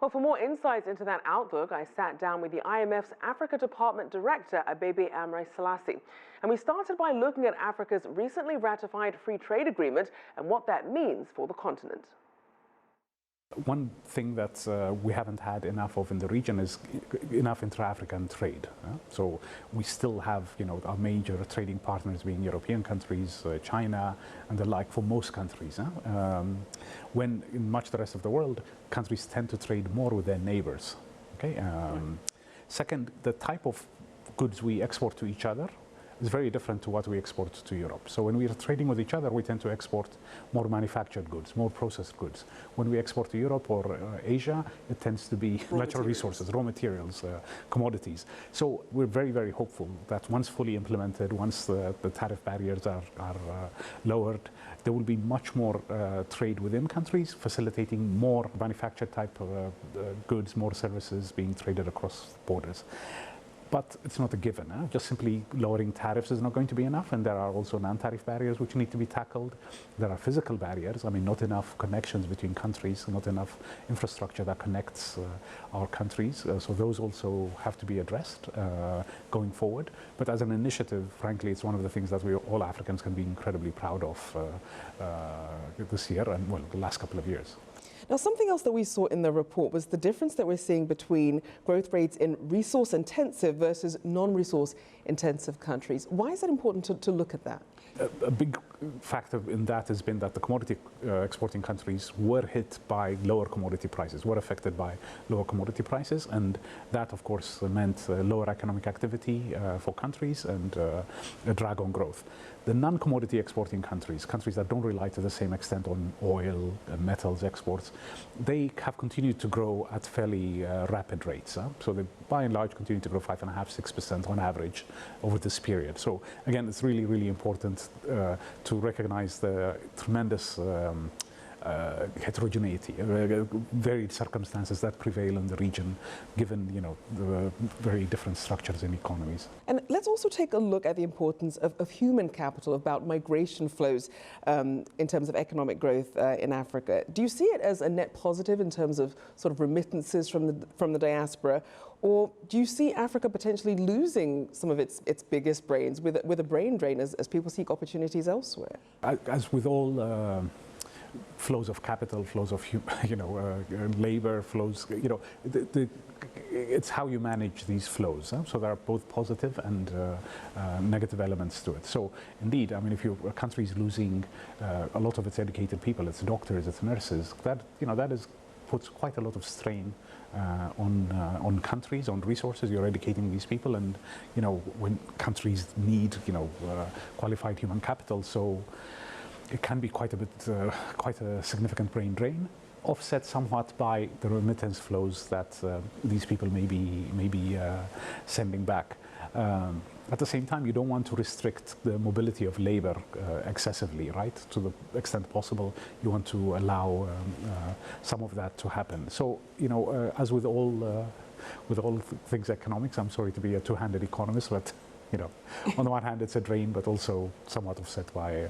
Well, for more insights into that outlook, I sat down with the IMF's Africa Department Director, Abebe Selassie. And we started by looking at Africa's recently ratified free trade agreement and what that means for the continent. One thing that we haven't had enough of in the region is enough intra-African trade. So we still have, our major trading partners being European countries, China, and the like for most countries. When in much the rest of the world, countries tend to trade more with their neighbors. Okay. Second, the type of goods we export to each other is very different to what we export to Europe. So when we are trading with each other, we tend to export more manufactured goods, more processed goods. When we export to Europe or Asia, it tends to be natural resources, raw materials, commodities. So we're very, very hopeful that once fully implemented, once the tariff barriers are lowered, there will be much more trade within countries, facilitating more manufactured type of goods, more services being traded across borders. But it's not a given. Just simply lowering tariffs is not going to be enough, and there are also non-tariff barriers which need to be tackled. There are physical barriers. I mean, not enough connections between countries, not enough infrastructure that connects our countries. So those also have to be addressed going forward. But as an initiative, frankly, it's one of the things that we all Africans can be incredibly proud of this year and, well, the last couple of years. Now, something else that we saw in the report was the difference that we're seeing between growth rates in resource-intensive versus non-resource-intensive countries. Why is it important to look at that? A big factor in that has been that the commodity exporting countries were hit by lower commodity prices, were affected by lower commodity prices, and that, of course, meant lower economic activity for countries and a drag on growth. The non-commodity exporting countries, countries that don't rely to the same extent on oil and metals exports, they have continued to grow at fairly rapid rates. So they, by and large, continue to grow 5.5%, 6% on average over this period. So again, it's really, really important to recognize the tremendous heterogeneity, varied circumstances that prevail in the region, given the very different structures in economies. And let's also take a look at the importance of human capital, about migration flows in terms of economic growth in Africa. Do you see it as a net positive in terms of sort of remittances from the diaspora, or do you see Africa potentially losing some of its biggest brains with a brain drain as people seek opportunities elsewhere? As with all flows of capital, flows of labor, flows, it's how you manage these flows. So there are both positive and negative elements to it. So indeed, I mean, if a country is losing a lot of its educated people, its doctors, its nurses, that puts quite a lot of strain on countries, on resources. You're educating these people, and when countries need qualified human capital, so it can be quite a significant brain drain, offset somewhat by the remittance flows that these people may be sending back. At the same time, you don't want to restrict the mobility of labor excessively, right? To the extent possible, you want to allow some of that to happen. So, as with all things economics, I'm sorry to be a two-handed economist, but on the one hand, it's a drain, but also somewhat offset by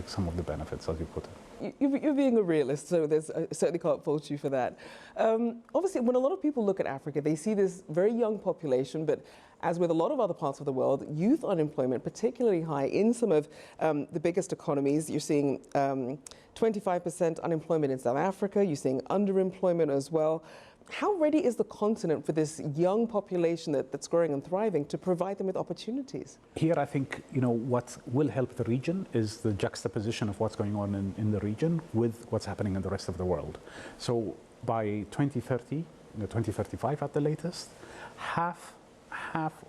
some of the benefits, as you put it. You're being a realist, so I certainly can't fault you for that. Obviously, when a lot of people look at Africa, they see this very young population, but as with a lot of other parts of the world, youth unemployment particularly high in some of the biggest economies. You're seeing 25% unemployment in South Africa. You're seeing underemployment as well. How ready is the continent for this young population that's growing and thriving to provide them with opportunities? Here, I think, what will help the region is the juxtaposition of what's going on in the region with what's happening in the rest of the world. So by 2030, 2035 at the latest, half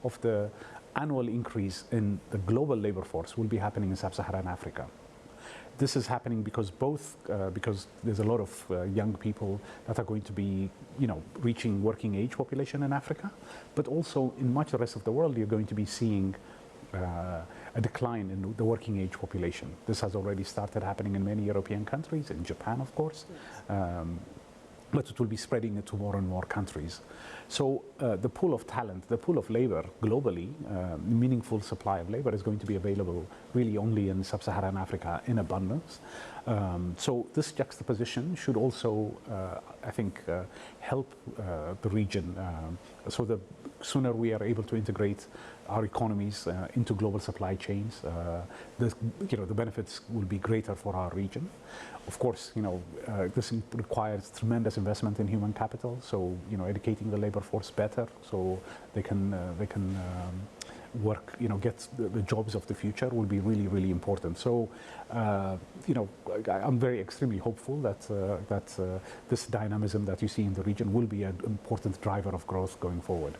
of the annual increase in the global labor force will be happening in sub-Saharan Africa. This is happening because because there's a lot of young people that are going to be, reaching working age population in Africa, but also in much of the rest of the world, you're going to be seeing a decline in the working age population. This has already started happening in many European countries, in Japan, of course. But it will be spreading it to more and more countries. So the pool of talent, the pool of labor globally, meaningful supply of labor is going to be available really only in sub-Saharan Africa in abundance. So this juxtaposition should also, I think, help the region. So the sooner we are able to integrate our economies into global supply chains, the benefits will be greater for our region. Of course, this requires tremendous investment in human capital. So, educating the labor force better, so they can work, get the jobs of the future will be really, really important. So, I'm very extremely hopeful that this dynamism that you see in the region will be an important driver of growth going forward.